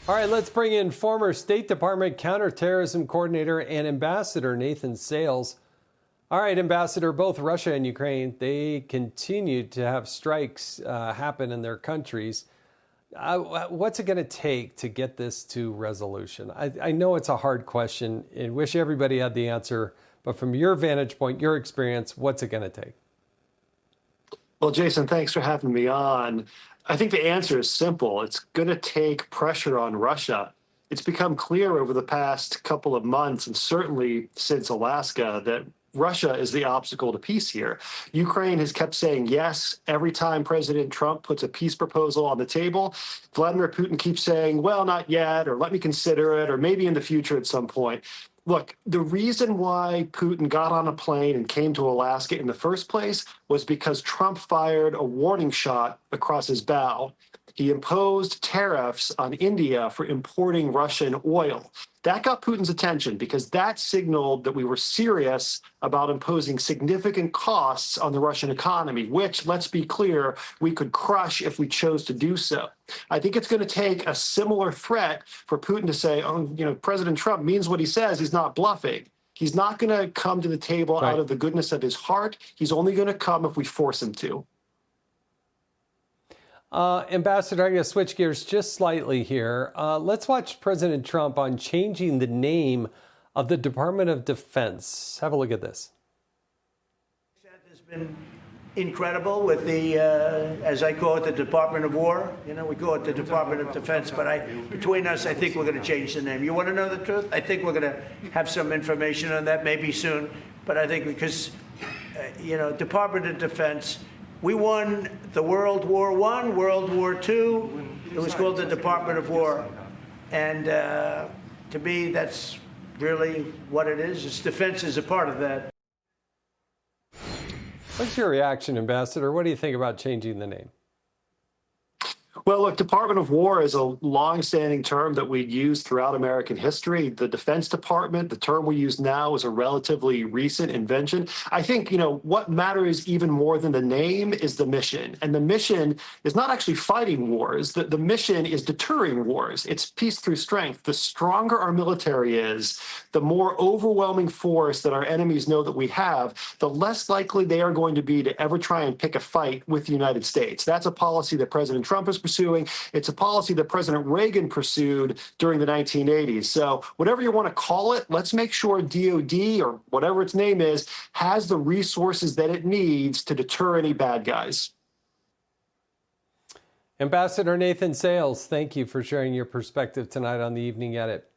All right, let's bring in former State Department counterterrorism coordinator and ambassador Nathan Sales. All right, Ambassador, both Russia and Ukraine, they continue to have strikes happen in their countries. What's it going to take to get this to resolution? I know it's a hard question and wish everybody had the answer, but from your vantage point, your experience, what's it going to take? Well, Jason, thanks for having me on. I think the answer is simple. It's going to take pressure on Russia. It's become clear over the past couple of months, and certainly since Alaska, that Russia is the obstacle to peace here. Ukraine has kept saying yes every time President Trump puts a peace proposal on the table. Vladimir Putin keeps saying, well, not yet, or let me consider it, or maybe in the future at some point. Look, the reason why Putin got on a plane and came to Alaska in the first place was because Trump fired a warning shot across his bow. He imposed tariffs on India for importing Russian oil. That got Putin's attention because that signaled that we were serious about imposing significant costs on the Russian economy, which, let's be clear, we could crush if we chose to do so. I think it's going to take a similar threat for Putin to say, oh, President Trump means what he says. He's not bluffing. He's not going to come to the table out of the goodness of his heart. He's only going to come if we force him to. Ambassador, I'm going to switch gears just slightly here. Let's watch President Trump on changing the name of the Department of Defense. Have a look at this. It's been incredible with the, as I call it, the Department of War. We call it the Department of Defense, but between us, I think we're going to change the name. You want to know the truth? I think we're going to have some information on that maybe soon, but I think because, Department of Defense, we won the World War I, World War II. It was called the Department of War. And to me, that's really what it is. It's defense is a part of that. What's your reaction, Ambassador? What do you think about changing the name? Well, look, Department of War is a long-standing term that we'd used throughout American history. The Defense Department, the term we use now, is a relatively recent invention. I think, what matters even more than the name is the mission. And the mission is not actually fighting wars. The mission is deterring wars. It's peace through strength. The stronger our military is, the more overwhelming force that our enemies know that we have, the less likely they are going to be to ever try and pick a fight with the United States. That's a policy that President Trump is pursuing. It's a policy that President Reagan pursued during the 1980s. So whatever you want to call it, let's make sure DOD, or whatever its name is, has the resources that it needs to deter any bad guys. Ambassador Nathan Sales, thank you for sharing your perspective tonight on the Evening Edit.